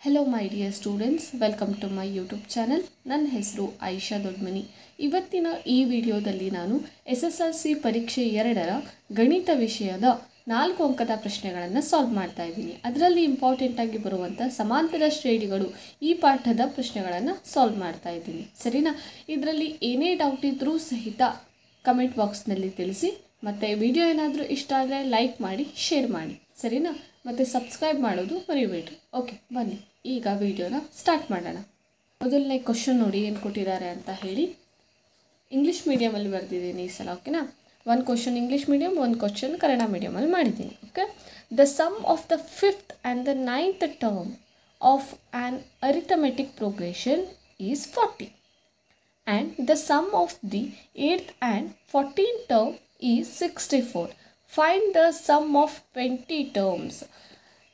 Hello my dear students, welcome to my YouTube channel. ನನ್ನ ಹೆಸರು ಆಯಿಷಾ ದೊಡ್ಮನಿ. ಇವತ್ತಿನ ಈ ವಿಡಿಯೋದಲ್ಲಿ ನಾನು SSLC ಪರೀಕ್ಷೆ 2ರ ಗಣಿತ ವಿಷಯದ 4 ಅಂಕದ ಪ್ರಶ್ನೆಗಳನ್ನು ಸಾಲ್ವ್ ಮಾಡ್ತಾ ಇದ್ದೀನಿ. ಅದರಲ್ಲಿ ಇಂಪಾರ್ಟೆಂಟ್ ಆಗಿ ಬರುವಂತ ಸಮಾಂತರ ಶ್ರೇಣಿಗಳು ಈ ಪಾಠದ ಪ್ರಶ್ನೆಗಳನ್ನು ಸಾಲ್ವ್ ಮಾಡ್ತಾ ಇದ್ದೀನಿ. ಸರಿನಾ? ಇದರಲ್ಲಿ ಏನೇ ಡೌಟ್ ಇದ್ರೂ ಸಹಿತ ಕಮೆಂಟ್ ಬಾಕ್ಸ್ನಲ್ಲಿ ತಿಳಿಸಿ. ಮತ್ತೆ ವಿಡಿಯೋ ಏನಾದರೂ ಇಷ್ಟ ಆದರೆ ಲೈಕ್ ಮಾಡಿ, ಶೇರ್ ಮಾಡಿ. ಸರಿನಾ? ಮತ್ತು ಸಬ್ಸ್ಕ್ರೈಬ್ ಮಾಡೋದು ಮರಿಬೇಡ್ರಿ. ಓಕೆ, ಬನ್ನಿ ಈಗ ವಿಡಿಯೋನ ಸ್ಟಾರ್ಟ್ ಮಾಡೋಣ. ಮೊದಲನೇ ಕ್ವಶನ್ ನೋಡಿ ಏನು ಕೊಟ್ಟಿದ್ದಾರೆ ಅಂತ ಹೇಳಿ. ಇಂಗ್ಲೀಷ್ ಮೀಡಿಯಮಲ್ಲಿ ಬರೆದಿದ್ದೀನಿ ಈ ಸಲ. ಓಕೆನಾ? ಒಂದು ಕ್ವಶನ್ ಇಂಗ್ಲೀಷ್ ಮೀಡಿಯಮ್, ಒಂದು ಕ್ವಶನ್ ಕನ್ನಡ ಮೀಡಿಯಮಲ್ಲಿ ಮಾಡಿದ್ದೀನಿ. Okay. The sum of the 5th and the 9th term of an arithmetic progression is 40 and the sum of the 8th and 14th term is 64. Find the sum of 20 terms.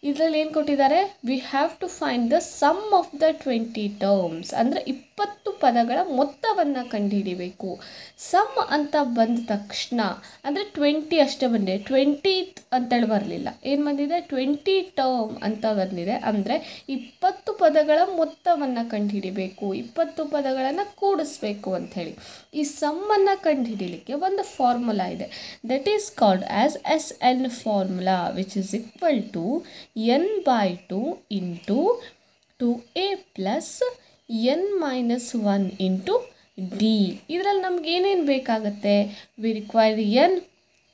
ಇದರಲ್ಲಿ ಏನು ಕೊಟ್ಟಿದ್ದಾರೆ? We have to find the sum of the 20 terms. ಅಂದರೆ 20 ಪದಗಳ ಮೊತ್ತವನ್ನು ಕಂಡುಹಿಡಿಬೇಕು. Some ಅಂತ ಬಂದ ತಕ್ಷಣ ಅಂದರೆ 20 ಅಷ್ಟೇ ಬಂದಿದೆ, 20th ಅಂತೇಳಿ ಬರಲಿಲ್ಲ. ಏನು ಬಂದಿದೆ? 20 ಟರ್ಮ್ ಅಂತ ಬಂದಿದೆ. ಅಂದರೆ 20 ಪದಗಳ ಮೊತ್ತವನ್ನು ಕಂಡುಹಿಡಿಬೇಕು, 20 ಪದಗಳನ್ನು ಕೂಡಿಸ್ಬೇಕು ಅಂಥೇಳಿ. ಈ ಸಮ್ಮನ್ನು ಕಂಡುಹಿಡಿಯಲಿಕ್ಕೆ ಒಂದು ಫಾರ್ಮುಲಾ ಇದೆ. That is called as SN formula, which is equal to n by 2 into 2a plus n minus 1 into d. ಇದರಲ್ಲಿ ನಮ್ಗೆ ಏನೇನು ಬೇಕಾಗುತ್ತೆ? We require n,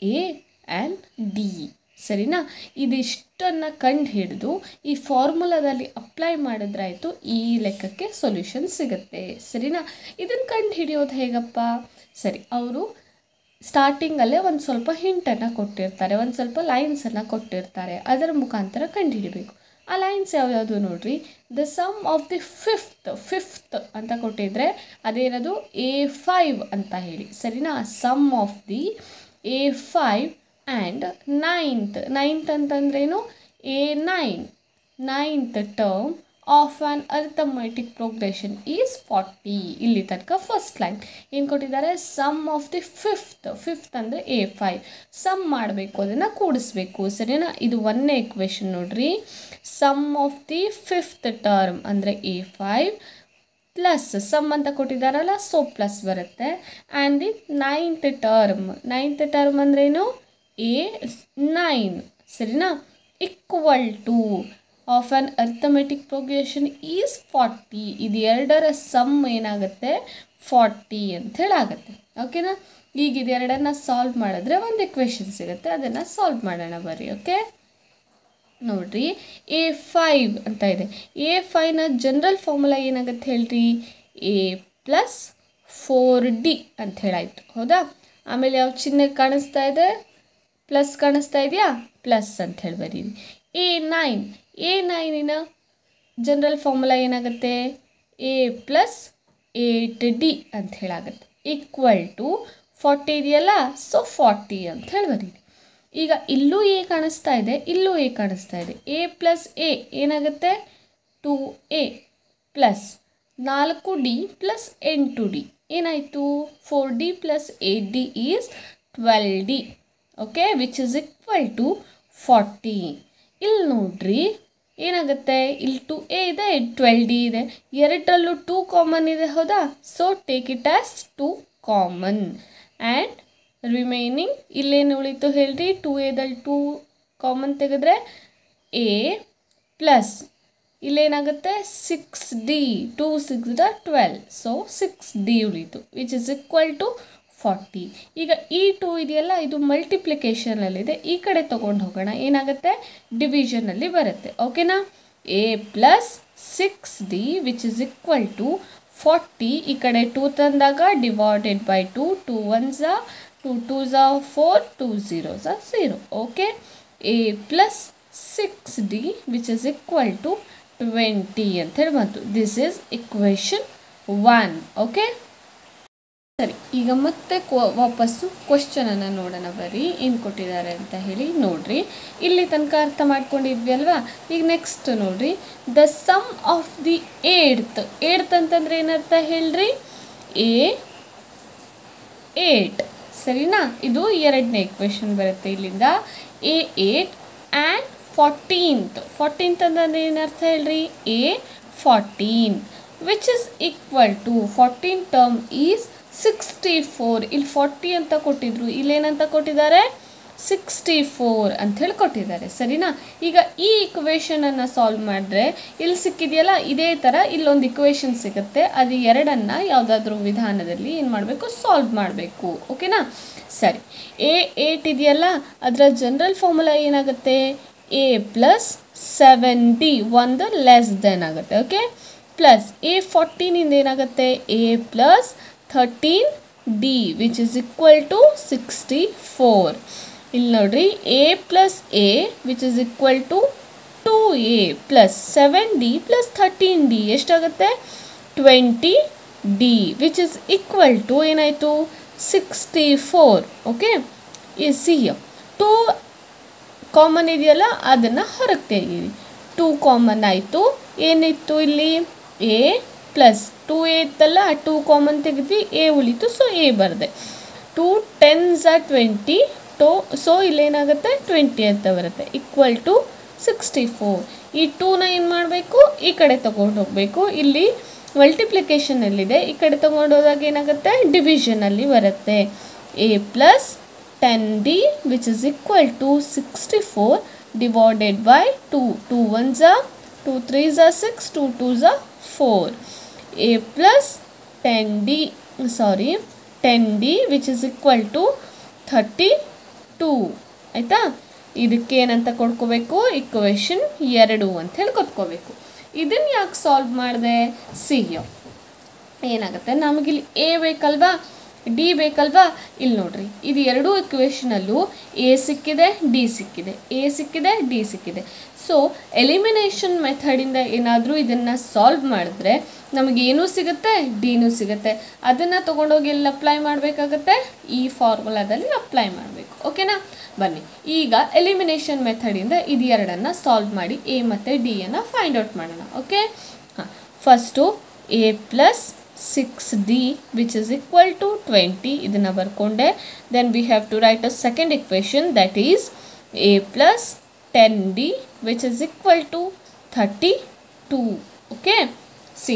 a and d. ಸರಿನಾ? ಇದಿಷ್ಟನ್ನು ಕಂಡು ಹಿಡಿದು ಈ ಫಾರ್ಮುಲಾದಲ್ಲಿ ಅಪ್ಲೈ ಮಾಡಿದ್ರಾಯ್ತು, ಈ ಲೆಕ್ಕಕ್ಕೆ ಸೊಲ್ಯೂಷನ್ ಸಿಗುತ್ತೆ. ಸರಿನಾ? ಇದನ್ನು ಕಂಡು ಹಿಡಿಯೋದು ಹೇಗಪ್ಪ? ಸರಿ, ಅವರು ಸ್ಟಾರ್ಟಿಂಗಲ್ಲೇ ಒಂದು ಸ್ವಲ್ಪ ಹಿಂಟನ್ನು ಕೊಟ್ಟಿರ್ತಾರೆ, ಒಂದು ಸ್ವಲ್ಪ ಲೈನ್ಸನ್ನು ಕೊಟ್ಟಿರ್ತಾರೆ. ಅದರ ಮುಖಾಂತರ ಕಂಡುಹಿಡಬೇಕು. ಆ ಲೈನ್ಸ್ ಯಾವ್ಯಾವುದು ನೋಡ್ರಿ. The sum of the fifth ಅಂತ ಕೊಟ್ಟಿದ್ರೆ ಅದೇನದು A5 ಅಂತ ಹೇಳಿ. ಸರಿನಾ? Sum of the A5 and ninth ಅಂತಂದ್ರೇನು? A9 9th term of an arithmetic progression is 40. ಇಲ್ಲಿ ತನಕ ಫಸ್ಟ್ ಲೈನ್ ಏನು ಕೊಟ್ಟಿದ್ದಾರೆ? ಸಮ್ ಆಫ್ ದಿ ಫಿಫ್ತ್ ಅಂದರೆ A5. ಸಮ್ ಮಾಡಬೇಕು, ಅದನ್ನು ಕೂಡಿಸ್ಬೇಕು. ಸರಿನಾ? ಇದು ಒಂದನೇ ಇಕ್ವೇಷನ್ ನೋಡ್ರಿ. Some of the 5th term ಅಂದರೆ A5 ಪ್ಲಸ್ ಸಮ್ ಅಂತ ಕೊಟ್ಟಿದ್ದಾರಲ್ಲ, ಸೊ ಪ್ಲಸ್ ಬರುತ್ತೆ. ಆ್ಯಂಡ್ ದಿ ನೈನ್ತ್ ಟರ್ಮ್ ಅಂದ್ರೇನು? A9. ಸರಿನಾ? Equal to of an arithmetic progression is 40. ಇದು ಎರಡರ ಸಮ್ ಏನಾಗುತ್ತೆ? 40 ಅಂತ ಹೇಳಾಗುತ್ತೆ. ಓಕೆನಾ? ಈಗ ಇದೆರಡನ್ನು ಸಾಲ್ವ್ ಮಾಡಿದ್ರೆ ಒಂದು ಇಕ್ವೇಷನ್ ಸಿಗುತ್ತೆ, ಅದನ್ನು ಸಾಲ್ವ್ ಮಾಡೋಣ ಬರ್ರಿ. ಓಕೆ, ನೋಡ್ರಿ. A5 ಅಂತ ಇದೆ. A5ನ ಜನರಲ್ ಫಾರ್ಮುಲಾ ಏನಾಗುತ್ತೆ ಹೇಳ್ರಿ? A ಪ್ಲಸ್ 4D ಅಂತ ಹೇಳಾಯ್ತು. ಹೌದಾ? ಆಮೇಲೆ ಯಾವ ಚಿಹ್ನೆ ಕಾಣಿಸ್ತಾ ಇದೆ? ಪ್ಲಸ್ ಕಾಣಿಸ್ತಾ ಇದೆಯಾ? ಪ್ಲಸ್ ಅಂತ ಹೇಳಿ ಬರೀರಿ. A9ನ ಜನರಲ್ ಫಾರ್ಮುಲಾ ಏನಾಗುತ್ತೆ? A ಪ್ಲಸ್ 8D ಅಂತ ಹೇಳಾಗುತ್ತೆ. ಈಕ್ವಲ್ ಟು 40 ಇದೆಯಲ್ಲ, ಸೊ 40 ಅಂತ ಹೇಳಿ ಬರೀರಿ. ಈಗ ಇಲ್ಲೂ A ಕಾಣಿಸ್ತಾ ಇದೆ, ಇಲ್ಲೂ A ಕಾಣಿಸ್ತಾ ಇದೆ. A ಪ್ಲಸ್ A ಏನಾಗುತ್ತೆ? 2A plus 4D plus 8D ಏನಾಯಿತು? 4D plus 8D is 12D. Okay, which is equal to 40. ಇಲ್ಲಿ ನೋಡ್ರಿ ಏನಾಗುತ್ತೆ? ಇಲ್ಲಿ 2A ಇದೆ, 12D ಇದೆ. ಎರಡರಲ್ಲೂ 2 ಕಾಮನ್ ಇದೆ. ಹೌದಾ? So take it as 2 common. And remaining ಇಲ್ಲೇನು ಉಳಿತು ಹೇಳ್ರಿ? 2Aದಲ್ಲಿ 2 ಕಾಮನ್ ತೆಗೆದ್ರೆ A ಪ್ಲಸ್ ಇಲ್ಲೇನಾಗುತ್ತೆ? 6D. 2 6 12. ಸೊ 6D ಉಳಿತು, ವಿಚ್ ಇಸ್ ಈಕ್ವಲ್ ಟು 40. ಈಗ ಈ 2 ಇದೆಯಲ್ಲ, ಇದು ಮಲ್ಟಿಪ್ಲಿಕೇಶನಲ್ಲಿದೆ. ಈ ಕಡೆ ತೊಗೊಂಡು ಹೋಗೋಣ. ಏನಾಗುತ್ತೆ? ಡಿವಿಷನಲ್ಲಿ ಬರುತ್ತೆ. ಓಕೆನಾ? A plus 6D which is equal to 40. ಈ ಕಡೆ 2 ತಂದಾಗ divided by 2. 2 1s 2 2s 4 2 0s 0. ಓಕೆ, A plus 6D which is equal to 20 ಅಂತ ಹೇಳಿ ಬಂತು. This is equation 1. ಓಕೆ, ಸರಿ. ಈಗ ಮತ್ತೆ ವಾಪಸ್ಸು ಕ್ವಶನನ್ನು ನೋಡೋಣ ಬರ್ರಿ, ಏನು ಕೊಟ್ಟಿದ್ದಾರೆ ಅಂತ ಹೇಳಿ. ನೋಡ್ರಿ, ಇಲ್ಲಿ ತನಕ ಅರ್ಥ ಮಾಡ್ಕೊಂಡಿದ್ವಿ ಅಲ್ವಾ? ಈಗ ನೆಕ್ಸ್ಟ್ ನೋಡ್ರಿ. The sum of the 8th ಅಂತಂದ್ರೆ ಏನರ್ಥ ಹೇಳ್ರಿ? A8. ಸರಿನಾ? ಇದು ಎರಡನೇ ಇಕ್ವೇಷನ್ ಬರುತ್ತೆ ಇಲ್ಲಿಂದ. A8 ಆ್ಯಂಡ್ 14th ಅಂದರೆ ಏನರ್ಥ ಹೇಳ್ರಿ A 14 which is equal to 14 term is 64. ಇಲ್ಲಿ 40 ಅಂತ ಕೊಟ್ಟಿದ್ರು, ಇಲ್ಲೇನಂತ ಕೊಟ್ಟಿದ್ದಾರೆ 64 ಅಂತ ಹೇಳಿ ಕೊಟ್ಟಿದ್ದಾರೆ. ಸರಿನಾ? ಈಗ ಈ ಇಕ್ವೇಷನನ್ನು ಸಾಲ್ವ್ ಮಾಡಿದ್ರೆ ಇಲ್ಲಿ ಸಿಕ್ಕಿದೆಯಲ್ಲ ಇದೇ ಥರ ಇಲ್ಲೊಂದು ಇಕ್ವೇಷನ್ ಸಿಗುತ್ತೆ. ಅದು ಎರಡನ್ನು ಯಾವುದಾದ್ರೂ ವಿಧಾನದಲ್ಲಿ ಏನು ಮಾಡಬೇಕು, ಸಾಲ್ವ್ ಮಾಡಬೇಕು. ಓಕೆನಾ? ಸರಿ, A8 ಇದೆಯಲ್ಲ ಅದರ ಜನರಲ್ ಫಾರ್ಮುಲಾ ಏನಾಗುತ್ತೆ, A ಪ್ಲಸ್ 7D ಒಂದು ಲೆಸ್ ದೆನ್ ಆಗುತ್ತೆ. ಓಕೆ, ಪ್ಲಸ್ A14 ಇಂದ ಏನಾಗುತ್ತೆ A plus 13D which is equal to 64. ಇಲ್ಲಿ ನೋಡ್ರಿ A plus A which is equal to 2A plus 7D plus 13D ಎಷ್ಟಾಗುತ್ತೆ 20D which is equal to ಏನಾಯಿತು 64. Okay, C 2 common ಇದೆಯಲ್ಲ ಅದನ್ನು ಹೊರಗೆ ತೆಗೀರಿ. 2 ಕಾಮನ್ ಆಯಿತು. ಏನಿತ್ತು ಇಲ್ಲಿ A ಪ್ಲಸ್ 2A ಇತ್ತಲ್ಲ 2 ಕಾಮನ್ ತೆಗೆದ್ವಿ, A ಉಳಿತು, ಸೊ A ಬರದೆ. 2 10s are 20, ಸೊ ಇಲ್ಲೇನಾಗುತ್ತೆ 20 ಅಂತ ಬರುತ್ತೆ, ಈಕ್ವಲ್ ಟು 64. ಈ 2ನ ಏನು ಮಾಡಬೇಕು, ಈ ಕಡೆ ತಗೊಂಡು ಹೋಗಬೇಕು. ಇಲ್ಲಿ ಮಲ್ಟಿಪ್ಲಿಕೇಶನಲ್ಲಿದೆ, ಈ ಕಡೆ ತಗೊಂಡು ಹೋದಾಗ ಏನಾಗುತ್ತೆ ಡಿವಿಷನಲ್ಲಿ ಬರುತ್ತೆ. A plus 10D which is equal to 64 divided by 2. 2 1s are 2 3s are 6, 2 2s are 4. A plus 10D which is equal to 32. ಆಯಿತಾ? ಇದಕ್ಕೆ ಏನಂತ ಕೊಡ್ಕೋಬೇಕು, ಇಕ್ವೇಷನ್ 2 ಅಂತ ಹೇಳಿ ಕೊಟ್ಕೋಬೇಕು. ಇದನ್ನು ಯಾಕೆ ಸಾಲ್ವ್ ಮಾಡಿದೆ, ಸಿ ಏನಾಗುತ್ತೆ ನಮಗಿಲ್ಲಿ A ಬೇಕಲ್ವಾ, D ಬೇಕಲ್ವಾ. ಇಲ್ಲಿ ನೋಡ್ರಿ ಇದು ಎರಡೂ ಇಕ್ವೇಷನಲ್ಲೂ A ಸಿಕ್ಕಿದೆ, D ಸಿಕ್ಕಿದೆ, A ಸಿಕ್ಕಿದೆ, D ಸಿಕ್ಕಿದೆ. ಸೊ ಎಲಿಮಿನೇಷನ್ ಮೆಥಡಿಂದ ಏನಾದರೂ ಇದನ್ನು ಸಾಲ್ವ್ ಮಾಡಿದ್ರೆ ನಮಗೇನೂ ಸಿಗುತ್ತೆ, ಡಿನೂ ಸಿಗುತ್ತೆ. ಅದನ್ನು ತೊಗೊಂಡೋಗಿ ಎಲ್ಲಿ ಅಪ್ಲೈ ಮಾಡಬೇಕಾಗತ್ತೆ, ಈ ಫಾರ್ಮುಲಾದಲ್ಲಿ ಅಪ್ಲೈ ಮಾಡಬೇಕು. ಓಕೆನಾ? ಬನ್ನಿ ಈಗ ಎಲಿಮಿನೇಷನ್ ಮೆಥಡಿಂದ ಇದು ಎರಡನ್ನು ಸಾಲ್ವ್ ಮಾಡಿ A ಮತ್ತು ಡಿಯನ್ನು ಫೈಂಡ್ ಔಟ್ ಮಾಡೋಣ. ಓಕೆ, ಹಾಂ, first A plus 6D which is equal to 20 ಇದನ್ನು ಬರ್ಕೊಂಡೆ. Then we have to write a second equation that is A plus 10D which is equal to 32. Okay, see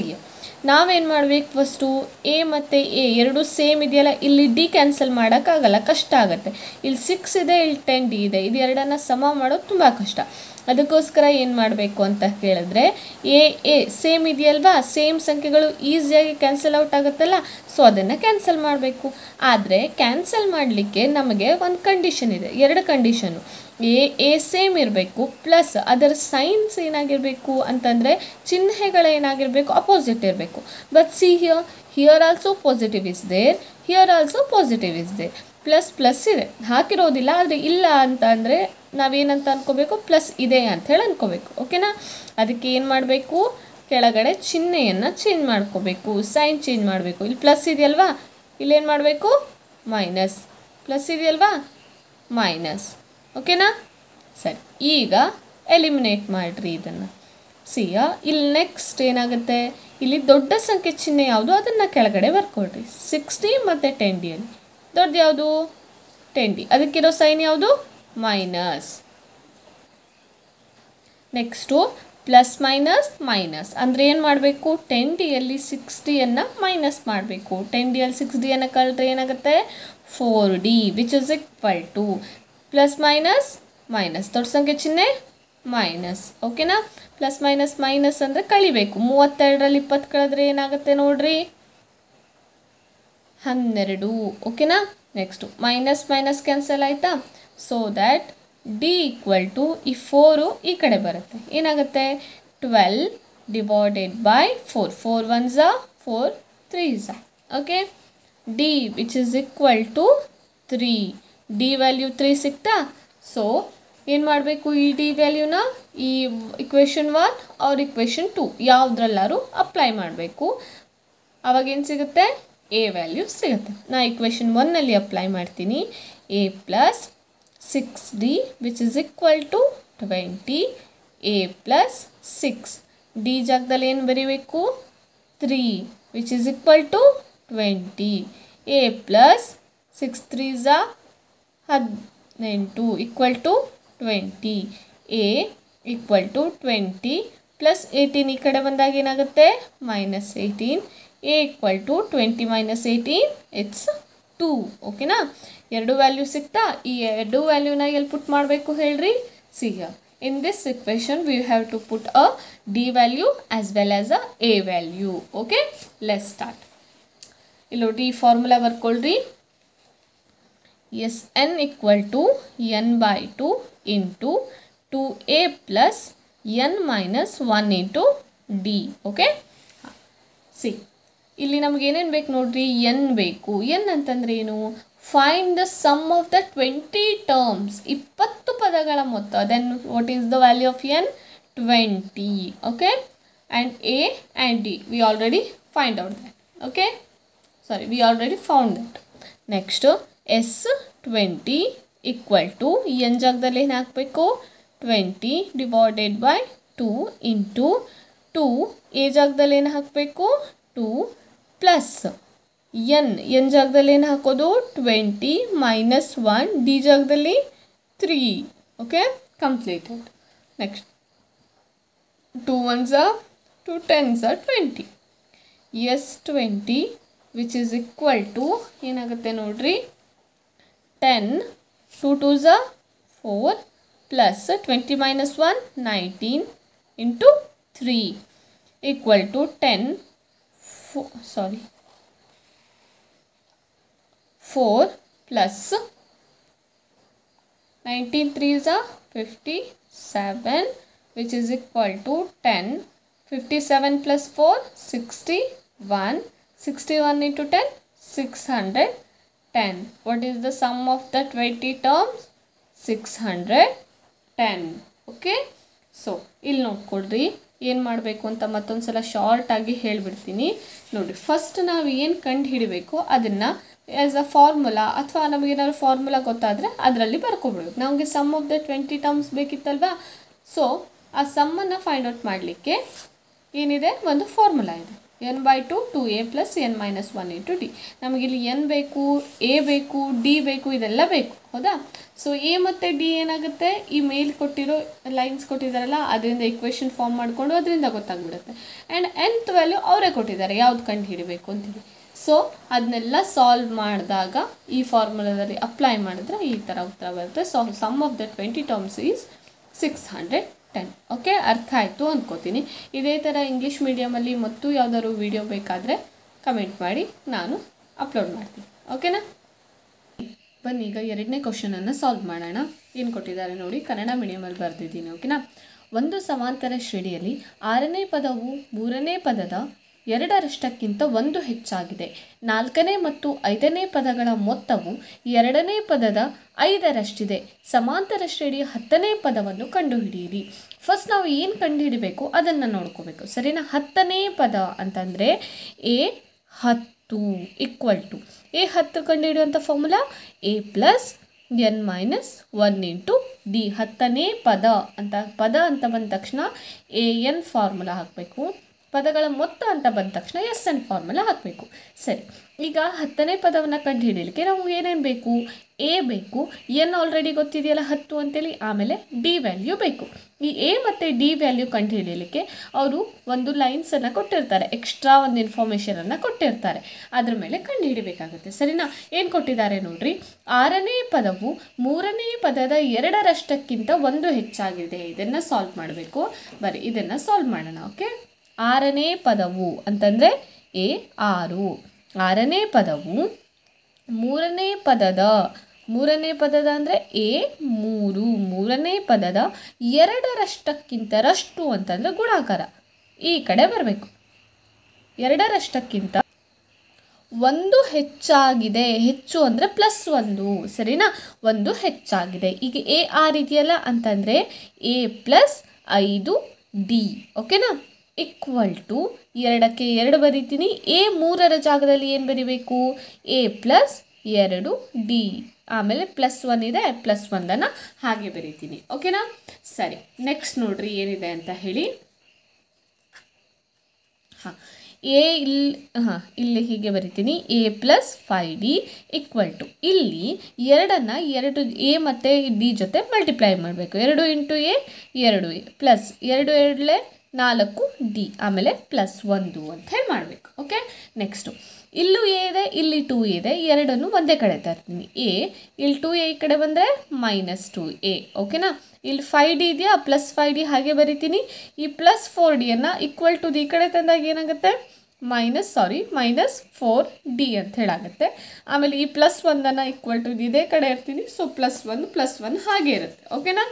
ನಾವೇನು ಮಾಡಬೇಕು, first A ಮತ್ತು A ಎರಡು same ಇದೆಯಲ್ಲ, ಇಲ್ಲಿ D cancel ಮಾಡೋಕ್ಕಾಗಲ್ಲ, ಕಷ್ಟ ಆಗುತ್ತೆ. ಇಲ್ಲಿ 6 ಇದೆ, ಇಲ್ಲಿ 10D ಇದೆ, ಇದು ಎರಡನ್ನು ಸಮ ಮಾಡೋದು ತುಂಬ ಕಷ್ಟ. ಅದಕ್ಕೋಸ್ಕರ ಏನು ಮಾಡಬೇಕು ಅಂತ ಕೇಳಿದ್ರೆ A ಸೇಮ್ ಇದೆಯಲ್ವಾ, ಸೇಮ್ ಸಂಖ್ಯೆಗಳು ಈಸಿಯಾಗಿ ಕ್ಯಾನ್ಸಲ್ ಔಟ್ ಆಗುತ್ತಲ್ಲ, ಸೊ ಅದನ್ನು ಕ್ಯಾನ್ಸಲ್ ಮಾಡಬೇಕು. ಆದರೆ ಕ್ಯಾನ್ಸಲ್ ಮಾಡಲಿಕ್ಕೆ ನಮಗೆ ಒಂದು ಕಂಡೀಷನ್ ಇದೆ, ಎರಡು ಕಂಡೀಷನು. A ಸೇಮ್ ಇರಬೇಕು, ಪ್ಲಸ್ ಅದರ ಸೈನ್ಸ್ ಏನಾಗಿರಬೇಕು ಅಂತಂದರೆ ಚಿಹ್ನೆಗಳೇನಾಗಿರಬೇಕು, ಅಪೋಸಿಟ್ ಇರಬೇಕು. But see here also positive is there, here also positive is there. Plus ಇದೆ ಹಾಕಿರೋದಿಲ್ಲ, ಆದರೆ ಇಲ್ಲ ಅಂತ ಅಂದರೆ ನಾವೇನಂತ ಅನ್ಕೋಬೇಕು, ಪ್ಲಸ್ ಇದೆ ಅಂಥೇಳಿ ಅನ್ಕೋಬೇಕು. ಓಕೆನಾ? ಅದಕ್ಕೆ ಏನು ಮಾಡಬೇಕು, ಕೆಳಗಡೆ ಚಿಹ್ನೆಯನ್ನು ಚೇಂಜ್ ಮಾಡ್ಕೋಬೇಕು, ಸೈನ್ ಚೇಂಜ್ ಮಾಡಬೇಕು. ಇಲ್ಲಿ ಪ್ಲಸ್ ಇದೆಯಲ್ವಾ, ಇಲ್ಲೇನು ಮಾಡಬೇಕು ಮೈನಸ್, ಪ್ಲಸ್ ಇದೆಯಲ್ವಾ ಮೈನಸ್. ಓಕೆನಾ? ಸರಿ, ಈಗ ಎಲಿಮಿನೇಟ್ ಮಾಡಿರಿ ಇದನ್ನು. ಇಲ್ಲಿ ನೆಕ್ಸ್ಟ್ ಏನಾಗುತ್ತೆ, ಇಲ್ಲಿ ದೊಡ್ಡ ಸಂಖ್ಯೆ ಚಿಹ್ನೆ ಯಾವುದು ಅದನ್ನು ಕೆಳಗಡೆ ಬರ್ಕೊಳ್ರಿ. 60 ಮತ್ತು 10Dಯಲ್ಲಿ ದೊಡ್ಡದು ಯಾವುದು 10D, ಅದಕ್ಕಿರೋ ಸೈನ್ ಯಾವುದು minus. Next plus minus minus ಅಂದರೆ ಏನು ಮಾಡಬೇಕು, 10Dಯಲ್ಲಿ 60ಯನ್ನು ಮೈನಸ್ ಮಾಡಬೇಕು. 10Dಯಲ್ಲಿ 60ಯನ್ನು ಕಳೆದ್ರೆ ಏನಾಗುತ್ತೆ 4D which is equal to plus minus minus, ದೊಡ್ಡ ಸಂಖ್ಯೆ ಚಿಹ್ನೆ ಮೈನಸ್. ಓಕೆನಾ? ಪ್ಲಸ್ ಮೈನಸ್ ಮೈನಸ್ ಅಂದರೆ ಕಳಿಬೇಕು. 32ರಲ್ಲಿ 20 ಕಳೆದ್ರೆ ಏನಾಗುತ್ತೆ ನೋಡ್ರಿ 12. ಓಕೆನಾ? ನೆಕ್ಸ್ಟು ಮೈನಸ್ ಮೈನಸ್ ಕ್ಯಾನ್ಸಲ್ ಆಯಿತಾ, so that D equal to ಈ 4 ಈ ಕಡೆ ಬರುತ್ತೆ, ಏನಾಗುತ್ತೆ 12 divided by 4. 4 1s are 4 3s are. ಓಕೆ, D which is equal to 3. D value 3 ಸಿಗ್ತಾ, ಸೊ ಏನು ಮಾಡಬೇಕು, ಈ ಡಿ ವ್ಯಾಲ್ಯೂನ ಈ ಇಕ್ವೇಷನ್ 1 ಆರ್ ಇಕ್ವೇಷನ್ 2 ಯಾವುದ್ರಲ್ಲಾರು ಅಪ್ಲೈ ಮಾಡಬೇಕು. ಅವಾಗೇನು ಸಿಗುತ್ತೆ, A ವ್ಯಾಲ್ಯೂ ಸಿಗುತ್ತೆ. ನಾ ಇಕ್ವೇಷನ್ 1ನಲ್ಲಿ ಅಪ್ಲೈ ಮಾಡ್ತೀನಿ. A plus 6D which is equal to 20, A plus 6, D ಜಾಗದಲ್ಲಿ ಏನು ಬರೀಬೇಕು 3 which is equal to 20, A plus 6 3s are 18 equal to 20, A equal to 20 plus 18 ಈ ಕಡೆ ಬಂದಾಗ ಏನಾಗುತ್ತೆ -18. A equal to 20 - 18 it's 2. ಓಕೆನಾ, ಎರಡು ವ್ಯಾಲ್ಯೂ ಸಿಗ್ತಾ. ಈ ಎರಡು ವ್ಯಾಲ್ಯೂನ ಎಲ್ಲಿ ಪುಟ್ ಮಾಡಬೇಕು ಹೇಳ್ರಿ? See here in this equation we have to put a d value as well as a a value. Okay, let's start. ಇಲ್ಲಿ ನೋಡಿ formula ಬರ್ಕೊಳ್ಳ್ರಿ. Sn equal to n by 2 into 2a plus n minus 1 into d. Okay, see ಇಲ್ಲಿ ನಮಗೆ ಏನೇನು ಬೇಕು ನೋಡ್ರಿ? n ಬೇಕು. n ಅಂತಂದ್ರೆ ಏನು? Find the sum of the 20 terms. 20 ಪದಗಳ ಮೊತ್ತ. Then what is the value of n? 20. Okay, and a and d we already find out that. Okay, sorry, we already found that. Next s20 equal to n ಜಾಗದಲ್ಲಿ ಏನು ಹಾಕಬೇಕು? 20 divided by 2 into 2. a ಜಾಗದಲ್ಲಿ ಏನು ಹಾಕಬೇಕು? 2 plus n ಜಾಗದಲ್ಲಿ ಏನು ಹಾಕೋದು? 20 minus 1. d ಜಾಗದಲ್ಲಿ 3. Okay, completed. Next 2 1s are 2 10s are 20. s20 which is equal to ಏನಾಗುತ್ತೆ ನೋಡ್ರಿ? 10. 2 2s are 4 plus 20 minus 1 19 into 3 equal to 10. 4 plus 19 3s are 57 which is equal to 10. 57 plus 4 61. 61 into 10 610. What is the sum of the 20 terms? 610. Okay, so ಇಲ್ಲಿ ನೋಡ್ಕೊಡ್ರಿ ಏನು ಮಾಡಬೇಕು ಅಂತ ಮತ್ತೊಂದು ಸಲ ಶಾರ್ಟಾಗಿ ಹೇಳಿಬಿಡ್ತೀನಿ ನೋಡಿ. ಫಸ್ಟ್ ನಾವು ಏನು ಕಂಡು ಹಿಡಿಬೇಕು ಅದನ್ನು ಆ್ಯಸ್ ಅ ಫಾರ್ಮುಲಾ ಅಥವಾ ನಮಗೇನಾದ್ರು ಫಾರ್ಮುಲಾ ಗೊತ್ತಾದರೆ ಅದರಲ್ಲಿ ಬರ್ಕೊಬಿಡ್ಬೇಕು. ನಮಗೆ ಸಮ್ ಆಫ್ ದ 20 ಟರ್ಮ್ಸ್ ಬೇಕಿತ್ತಲ್ವಾ? ಸೊ ಆ ಸಮ್ಮನ್ನು ಫೈಂಡ್ ಔಟ್ ಮಾಡಲಿಕ್ಕೆ ಏನಿದೆ? ಒಂದು ಫಾರ್ಮುಲಾ ಇದೆ. n by 2 2a plus n minus 1 into d. ನಮಗಿಲ್ಲಿ n ಬೇಕು, a ಬೇಕು, d ಬೇಕು, ಇದೆಲ್ಲ ಬೇಕು. ಹೌದಾ? ಸೊ ಎ ಮತ್ತು ಡಿ ಏನಾಗುತ್ತೆ? ಈ ಮೇಲ್ ಕೊಟ್ಟಿರೋ ಲೈನ್ಸ್ ಕೊಟ್ಟಿದ್ದಾರಲ್ಲ ಅದರಿಂದ ಇಕ್ವೇಷನ್ ಫಾರ್ಮ್ ಮಾಡಿಕೊಂಡು ಅದರಿಂದ ಗೊತ್ತಾಗ್ಬಿಡುತ್ತೆ. ಆ್ಯಂಡ್ nth ವ್ಯಾಲ್ಯೂ ಅವರೇ ಕೊಟ್ಟಿದ್ದಾರೆ ಯಾವ್ದು ಕಂಡು ಹಿಡಿಬೇಕು ಅಂತೇಳಿ. ಸೊ ಅದನ್ನೆಲ್ಲ ಸಾಲ್ವ್ ಮಾಡಿದಾಗ ಈ ಫಾರ್ಮುಲಾದಲ್ಲಿ ಅಪ್ಲೈ ಮಾಡಿದ್ರೆ ಈ ಥರ ಉತ್ತರ ಬರುತ್ತೆ. So sum of the 20 terms is 610. Okay, ಅರ್ಥ ಆಯಿತು ಅಂದ್ಕೋತೀನಿ. ಇದೇ ಥರ ಇಂಗ್ಲೀಷ್ ಮೀಡಿಯಮಲ್ಲಿ ಮತ್ತು ಯಾವುದಾದ್ರು ವಿಡಿಯೋ ಬೇಕಾದರೆ ಕಮೆಂಟ್ ಮಾಡಿ, ನಾನು ಅಪ್ಲೋಡ್ ಮಾಡ್ತೀನಿ. ಓಕೆನಾ? ಬನ್ನಿ ಈಗ ಎರಡನೇ ಕ್ವಶನನ್ನು ಸಾಲ್ವ್ ಮಾಡೋಣ. ಏನು ಕೊಟ್ಟಿದ್ದಾರೆ ನೋಡಿ, ಕನ್ನಡ ಮೀಡಿಯಮಲ್ಲಿ ಬರೆದಿದ್ದೀನಿ. ಓಕೆನಾ? ಒಂದು ಸಮಾಂತರ ಶ್ರೇಣಿಯಲ್ಲಿ 6ನೇ ಪದವು 3ನೇ ಪದದ 2ರಷ್ಟಕ್ಕಿಂತ 1 ಹೆಚ್ಚಾಗಿದೆ. 4ನೇ ಮತ್ತು 5ನೇ ಪದಗಳ ಮೊತ್ತವು 2ನೇ ಪದದ 5ರಷ್ಟಿದೆ. ಸಮಾಂತರ ಶ್ರೇಣಿಯ 10ನೇ ಪದವನ್ನು ಕಂಡುಹಿಡಿಯಿರಿ. ಫಸ್ಟ್ ನಾವು ಏನು ಕಂಡುಹಿಡಬೇಕು ಅದನ್ನು ನೋಡ್ಕೋಬೇಕು. ಸರಿನಾ? 10ನೇ ಪದ ಅಂತಂದರೆ ಎ 10 ಈಕ್ವಲ್ ಟು ಎ 10 ಕಂಡುಹಿಡಿಯುವಂಥ formula a plus n minus 1 into D. 10ನೇ ಪದ ಅಂತ ಬಂದ ತಕ್ಷಣ an ಫಾರ್ಮುಲಾ ಹಾಕಬೇಕು. ಪದಗಳ ಮೊತ್ತ ಅಂತ ಬಂದ ತಕ್ಷಣ SN ಫಾರ್ಮುಲಾ ಹಾಕಬೇಕು. ಸರಿ, ಈಗ 10ನೇ ಪದವನ್ನು ಕಂಡು ಹಿಡಿಯಲಿಕ್ಕೆ ನಾವು ಏನೇನು ಬೇಕು? ಎ ಬೇಕು, ಎನ್ ಆಲ್ರೆಡಿ ಗೊತ್ತಿದೆಯಲ್ಲ 10 ಅಂತೇಳಿ, ಆಮೇಲೆ ಡಿ ವ್ಯಾಲ್ಯೂ ಬೇಕು. ಈ ಎ ಮತ್ತು ಡಿ ವ್ಯಾಲ್ಯೂ ಕಂಡು ಹಿಡಿಯಲಿಕ್ಕೆ ಅವರು ಒಂದು ಲೈನ್ಸನ್ನು ಕೊಟ್ಟಿರ್ತಾರೆ, ಎಕ್ಸ್ಟ್ರಾ ಒಂದು ಇನ್ಫಾರ್ಮೇಷನನ್ನು ಕೊಟ್ಟಿರ್ತಾರೆ, ಅದ್ರ ಮೇಲೆ ಕಂಡು ಹಿಡಿಬೇಕಾಗುತ್ತೆ. ಸರಿನಾ? ಏನು ಕೊಟ್ಟಿದ್ದಾರೆ ನೋಡ್ರಿ, 6ನೇ ಪದವು 3ನೇ ಪದದ 2ರಷ್ಟಕ್ಕಿಂತ 1 ಹೆಚ್ಚಾಗಿದೆ. ಇದನ್ನು ಸಾಲ್ವ್ ಮಾಡಬೇಕು. ಬರೀ ಇದನ್ನು ಸಾಲ್ವ್ ಮಾಡೋಣ. ಓಕೆ, 6ನೇ ಪದವು ಅಂತಂದರೆ ಎ 6. 6ನೇ ಪದವು 3ನೇ ಪದದ ಅಂದರೆ ಎ 3. 3ನೇ ಪದದ 2ರಷ್ಟಕ್ಕಿಂತ, ರಷ್ಟು ಅಂತಂದರೆ ಗುಣಾಕಾರ ಈ ಕಡೆ ಬರಬೇಕು. 2ರಷ್ಟಕ್ಕಿಂತ 1 ಹೆಚ್ಚಾಗಿದೆ. ಹೆಚ್ಚು ಅಂದರೆ +1. ಸರಿನಾ? 1 ಹೆಚ್ಚಾಗಿದೆ. ಈಗ ಎ 6 ಇದೆಯಲ್ಲ ಅಂತಂದರೆ ಎ ಪ್ಲಸ್ 5d. ಓಕೆನಾ? ಈಕ್ವಲ್ ಟು 2ಕ್ಕೆ 2 ಬರೀತೀನಿ. ಎ 3ರ ಜಾಗದಲ್ಲಿ ಏನು ಬರೀಬೇಕು? A plus 2d. ಆಮೇಲೆ +1 ಇದೆ, +1 ಹಾಗೆ ಬರೀತೀನಿ. ಓಕೆನಾ? ಸರಿ, ನೆಕ್ಸ್ಟ್ ನೋಡ್ರಿ ಏನಿದೆ ಅಂತ ಹೇಳಿ. ಹಾಂ, ಇಲ್ಲಿ ಹೀಗೆ ಬರಿತೀನಿ a plus 5d equal to ಇಲ್ಲಿ ಎರಡನ್ನು ಎ ಮತ್ತು ಡಿ ಜೊತೆ ಮಲ್ಟಿಪ್ಲೈ ಮಾಡಬೇಕು. 2 into A 2a plus 2 2 4 D ಆಮೇಲೆ ಪ್ಲಸ್ 1 ಅಂತ ಹೇಳಿ ಮಾಡಬೇಕು. ಓಕೆ, ನೆಕ್ಸ್ಟು ಇಲ್ಲೂ ಎ ಇದೆ, ಇಲ್ಲಿ 2a ಇದೆ, ಎರಡನ್ನು ಒಂದೇ ಕಡೆ ತರ್ತೀನಿ. ಇಲ್ಲಿ 2a ಈ ಕಡೆ ಬಂದರೆ -2a. ಓಕೆನಾ, ಇಲ್ಲಿ 5d ಇದೆಯಾ, ಪ್ಲಸ್ 5d ಹಾಗೆ ಬರಿತೀನಿ. ಈ ಪ್ಲಸ್ 4dಯನ್ನು ಈಕ್ವಲ್ ಟು ಈ ಕಡೆ ತಂದಾಗ ಏನಾಗುತ್ತೆ -4d ಅಂತ ಹೇಳಾಗುತ್ತೆ. ಆಮೇಲೆ ಈ ಪ್ಲಸ್ 1 ಈಕ್ವಲ್ ಟು ಇದೇ ಕಡೆ ಇರ್ತೀನಿ. ಸೊ +1 ಹಾಗೆ ಇರುತ್ತೆ. ಓಕೆನಾ,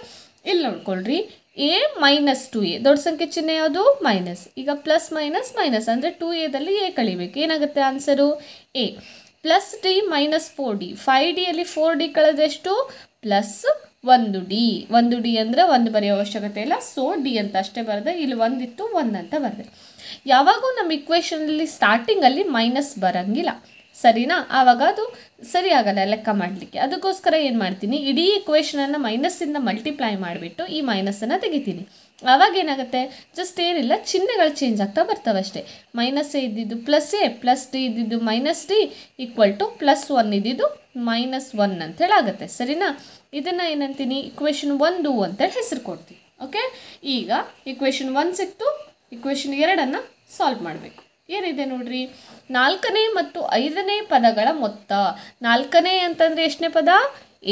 ಇಲ್ಲಿ ನೋಡ್ಕೊಳ್ರಿ a -2a ದೊಡ್ಡ ಸಂಖ್ಯೆ ಚಿಹ್ನೆ ಯಾವುದು ಮೈನಸ್. ಈಗ ಪ್ಲಸ್ ಮೈನಸ್ ಅಂದರೆ 2aದಲ್ಲಿ a ಕಳಿಬೇಕು. ಏನಾಗುತ್ತೆ answer a plus D -4d. 5dಯಲ್ಲಿ 4d ಕಳೆದ್ರೆ ಎಷ್ಟು +1d. 1d ಅಂದರೆ 1 ಬರೆಯೋ ಅವಶ್ಯಕತೆ ಇಲ್ಲ. ಸೊ ಡಿ ಅಂತ ಅಷ್ಟೇ ಬರೆದೆ. ಇಲ್ಲಿ 1 ಇತ್ತು 1 ಅಂತ ಬರೆದೆ. ಯಾವಾಗೂ ನಮ್ಮ ಇಕ್ವೇಷನಲ್ಲಿ ಸ್ಟಾರ್ಟಿಂಗಲ್ಲಿ ಮೈನಸ್ ಬರೋಂಗಿಲ್ಲ, ಸರಿನಾ? ಆವಾಗ ಅದು ಸರಿ ಆಗಲ್ಲ ಲೆಕ್ಕ ಮಾಡಲಿಕ್ಕೆ. ಅದಕ್ಕೋಸ್ಕರ ಏನು ಮಾಡ್ತೀನಿ, ಇಡೀ ಇಕ್ವೇಷನನ್ನು ಮೈನಸ್ಸಿಂದ ಮಲ್ಟಿಪ್ಲೈ ಮಾಡಿಬಿಟ್ಟು ಈ ಮೈನಸ್ಸನ್ನು ತೆಗಿತೀನಿ. ಆವಾಗ ಏನಾಗುತ್ತೆ, ಜಸ್ಟ್ ಏನಿಲ್ಲ, ಚಿಹ್ನೆಗಳು ಚೇಂಜ್ ಆಗ್ತಾ ಬರ್ತವೆ ಅಷ್ಟೇ. ಮೈನಸ್ ಎ ಇದ್ದಿದ್ದು ಪ್ಲಸ್ ಎ, ಪ್ಲಸ್ ಡಿ ಇದ್ದಿದ್ದು -d ಈಕ್ವಲ್ ಟು +1 ಇದ್ದಿದ್ದು -1 ಅಂತೇಳಿ ಆಗುತ್ತೆ. ಸರಿನಾ? ಇದನ್ನು ಏನಂತೀನಿ, ಇಕ್ವೇಷನ್ 1 ಅಂತೇಳಿ ಹೆಸರು ಕೊಡ್ತೀವಿ. ಓಕೆ, ಈಗ ಇಕ್ವೇಷನ್ 1 ಸಿಕ್ತು. ಇಕ್ವೇಷನ್ 2 ಸಾಲ್ವ್ ಮಾಡಬೇಕು. ಏನಿದೆ ನೋಡ್ರಿ, 4ನೇ ಮತ್ತು 5ನೇ ಪದಗಳ ಮೊತ್ತ. 4ನೇ ಅಂತಂದರೆ ಎಷ್ಟನೇ ಪದ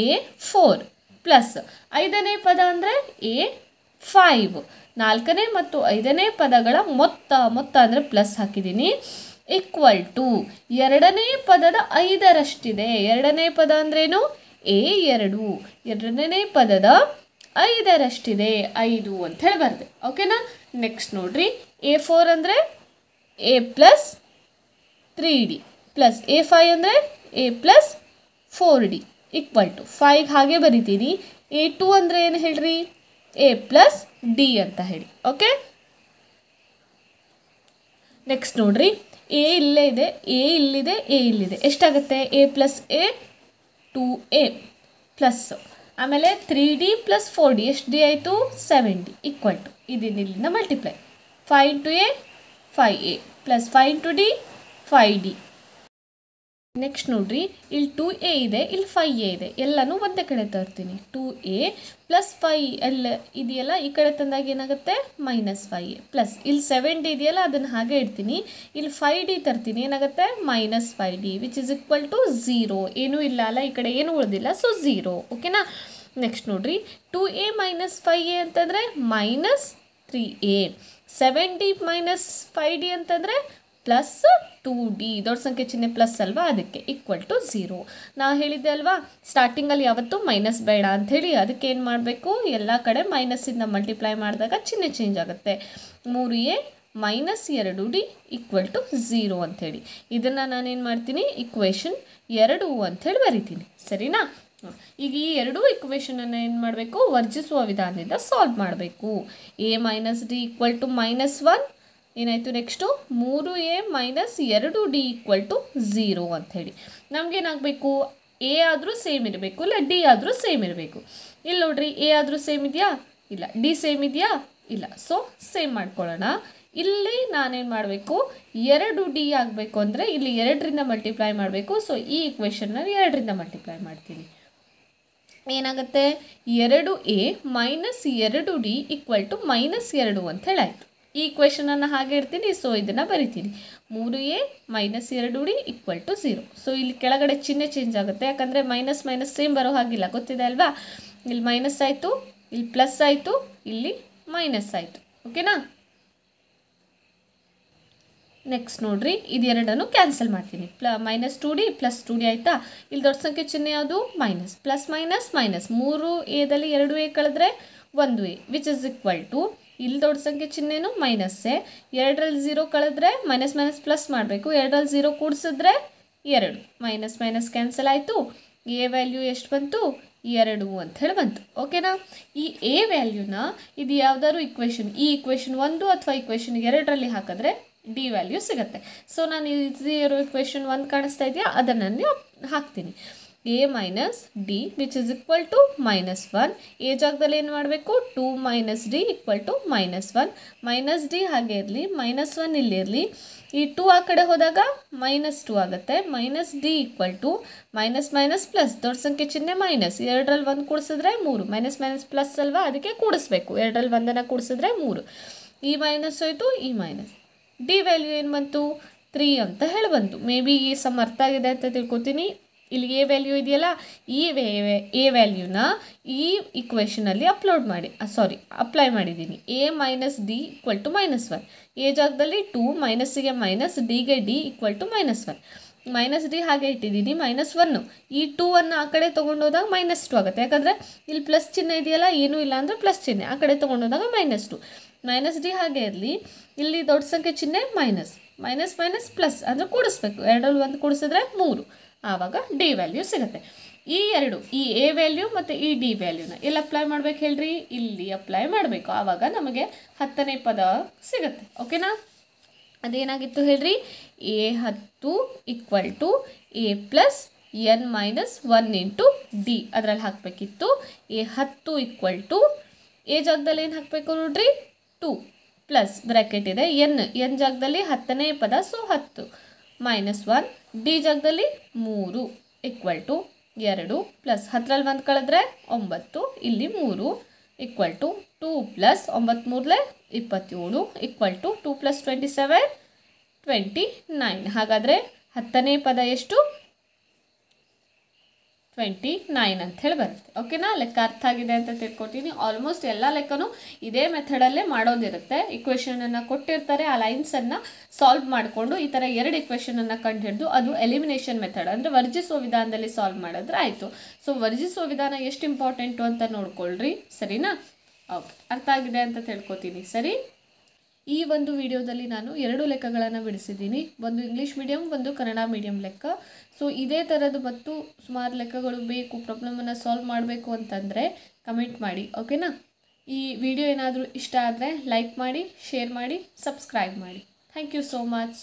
a4 ಪ್ಲಸ್ 5ನೇ ಪದ ಅಂದರೆ a5. 4ನೇ ಮತ್ತು 5ನೇ ಪದಗಳ ಮೊತ್ತ ಅಂದರೆ ಪ್ಲಸ್ ಹಾಕಿದ್ದೀನಿ, ಈಕ್ವಲ್ ಟು 2ನೇ ಪದದ 5ರಷ್ಟಿದೆ. 2ನೇ ಪದ ಅಂದ್ರೇನು a2. 2ನೇ ಪದದ 5ರಷ್ಟಿದೆ, 5 ಅಂತ ಹೇಳಿ ಬರೆದೆ. ಓಕೆನಾ, ನೆಕ್ಸ್ಟ್ ನೋಡ್ರಿ, a4 ಅಂದರೆ a plus 3d plus a5 ಅಂದರೆ a plus 4d equal to 5 ಹಾಗೆ ಬರಿತೀನಿ. a2 ಅಂದರೆ ಏನು ಹೇಳ್ರಿ, a ಪ್ಲಸ್ d ಅಂತ ಹೇಳಿ. ಓಕೆ, ನೆಕ್ಸ್ಟ್ ನೋಡ್ರಿ, a ಇಲ್ಲೇ ಇದೆ, a ಇಲ್ಲಿದೆ, a ಇಲ್ಲಿದೆ. ಎಷ್ಟಾಗುತ್ತೆ, a plus a 2a plus ಆಮೇಲೆ 3d ಪ್ಲಸ್ 4d ಎಷ್ಟು ಡಿ ಆಯಿತು 7d ಈಕ್ವಲ್ ಟು ಇಲ್ಲಿಂದ multiply 5 into a 5a plus 5 into d 5d. Next ನೋಡ್ರಿ, ಇಲ್ಲಿ 2a ಇದೆ, ಇಲ್ಲಿ 5a ಇದೆ, ಎಲ್ಲನೂ ಒಂದೇ ಕಡೆ ತರ್ತೀನಿ. 2a ಪ್ಲಸ್ 5 ಎಲ್ಲ ಇದೆಯಲ್ಲ, ಈ ಕಡೆ ತಂದಾಗ ಏನಾಗುತ್ತೆ -5a ಪ್ಲಸ್ ಇಲ್ಲಿ 7d ಇದೆಯಲ್ಲ, ಅದನ್ನು ಹಾಗೆ ಇಡ್ತೀನಿ. ಇಲ್ಲಿ 5d ತರ್ತೀನಿ, ಏನಾಗುತ್ತೆ -5d which is equal to 0. ಏನೂ ಇಲ್ಲ ಅಲ್ಲ, ಈ ಕಡೆ ಏನೂ ಉಳಿದಿಲ್ಲ, ಸೊ 0. ಓಕೆನಾ, ನೆಕ್ಸ್ಟ್ ನೋಡ್ರಿ, 2a - 5a ಅಂತಂದರೆ -3a. 7d - 5d ಅಂತಂದರೆ ಪ್ಲಸ್ 2d. ದೊಡ್ಡ ಸಂಖ್ಯೆ ಚಿಹ್ನೆ ಪ್ಲಸ್ ಅಲ್ವಾ, ಅದಕ್ಕೆ ಈಕ್ವಲ್ ಟು 0. ನಾ ಹೇಳಿದ್ದೆ ಅಲ್ವಾ, ಸ್ಟಾರ್ಟಿಂಗಲ್ಲಿ ಯಾವತ್ತೂ ಮೈನಸ್ ಬೇಡ ಅಂಥೇಳಿ. ಅದಕ್ಕೆ ಏನು ಮಾಡಬೇಕು, ಎಲ್ಲ ಕಡೆ ಮೈನಸ್ಸಿಂದ ಮಲ್ಟಿಪ್ಲೈ ಮಾಡಿದಾಗ ಚಿಹ್ನೆ ಚೇಂಜ್ ಆಗುತ್ತೆ. 3a - 2d ಈಕ್ವಲ್ ಟು 0 ಅಂಥೇಳಿ. ಇದನ್ನು ನಾನೇನು ಮಾಡ್ತೀನಿ, ಇಕ್ವೇಷನ್ 2 ಅಂಥೇಳಿ ಬರಿತೀನಿ. ಸರಿನಾ? ಈಗ ಈ ಎರಡೂ ಇಕ್ವೇಷನನ್ನು ಏನು ಮಾಡಬೇಕು, ವರ್ಜಿಸುವ ವಿಧಾನದಿಂದ ಸಾಲ್ವ್ ಮಾಡಬೇಕು. a - d ಈಕ್ವಲ್ ಟು -1 ಏನಾಯಿತು, next 3a - 2d equal to 0 ಅಂಥೇಳಿ. ನಮಗೇನಾಗಬೇಕು, a ಆದರೂ ಸೇಮ್ ಇರಬೇಕು, ಇಲ್ಲ d ಆದರೂ ಸೇಮ್ ಇರಬೇಕು. ಇಲ್ಲಿ ನೋಡ್ರಿ, a ಆದರೂ ಸೇಮ್ ಇದೆಯಾ, ಇಲ್ಲ. d ಸೇಮ್ ಇದೆಯಾ, ಇಲ್ಲ. ಸೊ ಸೇಮ್ ಮಾಡ್ಕೊಳ್ಳೋಣ. ಇಲ್ಲಿ ನಾನೇನು ಮಾಡಬೇಕು, 2d ಆಗಬೇಕು ಅಂದರೆ ಇಲ್ಲಿ 2ರಿಂದ ಮಲ್ಟಿಪ್ಲೈ ಮಾಡಬೇಕು. ಸೊ ಈ ಇಕ್ವೇಷನ್ನ 2ರಿಂದ ಮಲ್ಟಿಪ್ಲೈ ಮಾಡ್ತೀನಿ. ಏನಾಗುತ್ತೆ, 2a - 2d ಈಕ್ವಲ್ ಟು -2 ಅಂತ ಹೇಳಾಯಿತು. ಈ ಇಕ್ವೇಷನನ್ನು ಹಾಗೆ ಇಡ್ತೀನಿ. ಸೊ ಇದನ್ನು ಬರಿತೀನಿ, 3a - 2d equal to 0. So ಇಲ್ಲಿ ಕೆಳಗಡೆ ಚಿಹ್ನೆ ಚೇಂಜ್ ಆಗುತ್ತೆ, ಯಾಕಂದರೆ ಮೈನಸ್ ಸೇಮ್ ಬರೋ ಹಾಗಿಲ್ಲ, ಗೊತ್ತಿದೆ ಅಲ್ವಾ. ಇಲ್ಲಿ ಮೈನಸ್ ಆಯಿತು, ಇಲ್ಲಿ ಪ್ಲಸ್ ಆಯಿತು, ಇಲ್ಲಿ ಮೈನಸ್ ಆಯಿತು. ಓಕೆನಾ, ನೆಕ್ಸ್ಟ್ ನೋಡ್ರಿ, ಇದೆರಡನ್ನು ಕ್ಯಾನ್ಸಲ್ ಮಾಡ್ತೀನಿ. -2d ಪ್ಲಸ್ 2d ಆಯಿತಾ. ಇಲ್ಲಿ ದೊಡ್ಡ ಸಂಖ್ಯೆ ಚಿಹ್ನೆ ಯಾವುದು ಮೈನಸ್, ಪ್ಲಸ್ ಮೈನಸ್ 3aದಲ್ಲಿ 2a ಕಳೆದ್ರೆ 1a which is equal to, ಇಲ್ಲಿ ದೊಡ್ಡ ಸಂಖ್ಯೆ ಚಿಹ್ನೆನೂ ಮೈನಸ್ಸೇ. 2ರಲ್ಲಿ 0 ಕಳೆದ್ರೆ ಮೈನಸ್ ಪ್ಲಸ್ ಮಾಡಬೇಕು. 2ರಲ್ಲಿ 0 ಕೂಡಿಸಿದ್ರೆ 2, ಮೈನಸ್ ಕ್ಯಾನ್ಸಲ್ ಆಯಿತು. a ವ್ಯಾಲ್ಯೂ ಎಷ್ಟು ಬಂತು, 2 ಅಂತ ಹೇಳಿ ಬಂತು. ಓಕೆನಾ, ಈ a ವ್ಯಾಲ್ಯೂನ ಇದು ಯಾವುದಾದ್ರು ಇಕ್ವೇಷನ್, ಈ ಇಕ್ವೇಷನ್ 1 ಅಥವಾ ಇಕ್ವೇಷನ್ 2ರಲ್ಲಿ ಹಾಕಿದ್ರೆ d ವ್ಯಾಲ್ಯೂ ಸಿಗುತ್ತೆ. ಸೊ ನಾನು ಇರೋ ಇಕ್ವೇಷನ್ 1 ಕಾಣಿಸ್ತಾ ಇದೆಯಾ, ಅದನ್ನು ಹಾಕ್ತೀನಿ. A minus D which is equal to -1. A ಜಾಗದಲ್ಲಿ ಏನು ಮಾಡಬೇಕು 2 minus D equal to -1. Minus D ಹಾಗೆ ಇರಲಿ, -1 ಇಲ್ಲಿರಲಿ. ಈ 2 ಆ ಕಡೆ ಹೋದಾಗ -2 ಆಗುತ್ತೆ. Minus D equal to minus minus plus, ದೊಡ್ಡ ಸಂಖ್ಯೆ ಚಿಹ್ನೆ ಮೈನಸ್, 2ರಲ್ಲಿ 1 ಕೂಡಿಸಿದ್ರೆ 3, ಮೈನಸ್ ಮೈನಸ್ ಪ್ಲಸ್ ಅಲ್ವಾ, ಅದಕ್ಕೆ ಕೂಡಿಸ್ಬೇಕು. 2ರಲ್ಲಿ 1 ಕೂಡಿಸಿದ್ರೆ 3, ಈ ಮೈನಸ್ ಹೋಯಿತು, ಈ ಮೈನಸ್. ಡಿ ವ್ಯಾಲ್ಯೂ ಏನು ಬಂತು 3 ಅಂತ ಹೇಳಿ ಬಂತು. ಮೇ ಬಿ ಈ ಸಮ್ ಅರ್ಥ ಆಗಿದೆ ಅಂತ ತಿಳ್ಕೊತೀನಿ. ಇಲ್ಲಿ ಎ ವ್ಯಾಲ್ಯೂ ಇದೆಯಲ್ಲ, ಈ ಎ ವ್ಯಾಲ್ಯೂನ ಈ ಇಕ್ವೇಷನಲ್ಲಿ ಅಪ್ಲೈ ಮಾಡಿದ್ದೀನಿ. A minus D equal to -1. A ಜಾಗದಲ್ಲಿ 2, ಮೈನಸ್ಸಿಗೆ ಮೈನಸ್, ಡಿಗೆ D equal to -1. Minus D ಹಾಗೆ ಇಟ್ಟಿದ್ದೀನಿ, -1. ಈ 2 ಆ ಕಡೆ ತೊಗೊಂಡೋದಾಗ -2 ಆಗುತ್ತೆ. ಯಾಕಂದರೆ ಇಲ್ಲಿ ಪ್ಲಸ್ ಚಿಹ್ನೆ ಇದೆಯಲ್ಲ, ಏನೂ ಇಲ್ಲ ಅಂದರೆ ಪ್ಲಸ್ ಚಿಹ್ನೆ, ಆ ಕಡೆ ತೊಗೊಂಡೋದಾಗ -2. ಮೈನಸ್ ಡಿ ಹಾಗೆ ಇರಲಿ, ಇಲ್ಲಿ ದೊಡ್ಡ ಸಂಖ್ಯೆ ಚಿಹ್ನೆ ಮೈನಸ್ ಮೈನಸ್ ಪ್ಲಸ್ ಅಂದರೆ ಕೂಡಿಸ್ಬೇಕು. 2ರಲ್ಲಿ 1 ಕೂಡಿಸಿದ್ರೆ 3, ಆವಾಗ ಡಿ ವ್ಯಾಲ್ಯೂ ಸಿಗುತ್ತೆ. ಈ ಎ ವ್ಯಾಲ್ಯೂ ಮತ್ತು ಈ ಡಿ ವ್ಯಾಲ್ಯೂನ ಎಲ್ಲಿ ಅಪ್ಲೈ ಮಾಡ್ಬೇಕು ಹೇಳ್ರಿ, ಇಲ್ಲಿ ಅಪ್ಲೈ ಮಾಡಬೇಕು. ಆವಾಗ ನಮಗೆ 10ನೇ ಪದ ಸಿಗುತ್ತೆ. ಓಕೆನಾ? ಅದೇನಾಗಿತ್ತು ಹೇಳ್ರಿ, A10 equal to A plus n minus 1 into D ಅದರಲ್ಲಿ ಹಾಕಬೇಕಿತ್ತು. A10 ಈಕ್ವಲ್ ಟು ಎ ಜಾಗದಲ್ಲಿ ಏನು ಹಾಕಬೇಕು ನೋಡ್ರಿ 2 ಪ್ಲಸ್ ಬ್ರ್ಯಾಕೆಟ್ ಇದೆ ಎನ್ ಜಾಗದಲ್ಲಿ 10ನೇ ಪದ, ಸೊ 10 -1. ಡಿ ಜಾಗದಲ್ಲಿ 3 ಈಕ್ವಲ್ ಟು 2 ಪ್ಲಸ್ 10ರಲ್ಲಿ 1 ಕಳೆದ್ರೆ 9, ಇಲ್ಲಿ 3 equal to 2 plus 9 3 27 equal to 2 plus 27 29. ಹಾಗಾದರೆ 10ನೇ ಪದ ಎಷ್ಟು 29 ಅಂತ ಹೇಳಿ ಬರುತ್ತೆ. ಓಕೆನಾ? ಲೆಕ್ಕ ಅರ್ಥ ಆಗಿದೆ ಅಂತ ತಿಳ್ಕೊತೀನಿ. ಆಲ್ಮೋಸ್ಟ್ ಎಲ್ಲ ಲೆಕ್ಕನೂ ಇದೇ ಮೆಥಡಲ್ಲೇ ಮಾಡೋದಿರುತ್ತೆ. ಇಕ್ವೇಷನನ್ನು ಕೊಟ್ಟಿರ್ತಾರೆ, ಆ ಲೈನ್ಸನ್ನು ಸಾಲ್ವ್ ಮಾಡಿಕೊಂಡು ಈ ಥರ 2 ಇಕ್ವೇಷನನ್ನು ಕಂಡು ಹಿಡಿದು ಅದು ಎಲಿಮಿನೇಷನ್ ಮೆಥಡ್ ಅಂದರೆ ವರ್ಜಿಸುವ ವಿಧಾನದಲ್ಲಿ ಸಾಲ್ವ್ ಮಾಡಿದ್ರೆ ಆಯಿತು. ಸೊ ವರ್ಜಿಸುವ ವಿಧಾನ ಎಷ್ಟು ಇಂಪಾರ್ಟೆಂಟು ಅಂತ ನೋಡ್ಕೊಳ್ರಿ. ಸರಿನಾ? ಓಕೆ, ಅರ್ಥ ಆಗಿದೆ ಅಂತ ತಿಳ್ಕೊತೀನಿ. ಸರಿ, ಈ ಒಂದು ವಿಡಿಯೋದಲ್ಲಿ ನಾನು 2 ಲೆಕ್ಕಗಳನ್ನು ಬಿಡಿಸಿದ್ದೀನಿ. ಒಂದು ಇಂಗ್ಲೀಷ್ ಮೀಡಿಯಮ್, ಒಂದು ಕನ್ನಡ ಮೀಡಿಯಮ್ ಲೆಕ್ಕ. ಸೊ ಇದೇ ಥರದ್ದು ಮತ್ತು ಸುಮಾರು ಲೆಕ್ಕಗಳು ಬೇಕು, ಪ್ರಾಬ್ಲಮನ್ನು ಸಾಲ್ವ್ ಮಾಡಬೇಕು ಅಂತಂದರೆ ಕಮೆಂಟ್ ಮಾಡಿ. ಓಕೆನಾ? ಈ ವಿಡಿಯೋ ಏನಾದರೂ ಇಷ್ಟ ಆದರೆ ಲೈಕ್ ಮಾಡಿ, ಶೇರ್ ಮಾಡಿ, ಸಬ್ಸ್ಕ್ರೈಬ್ ಮಾಡಿ. Thank you so much.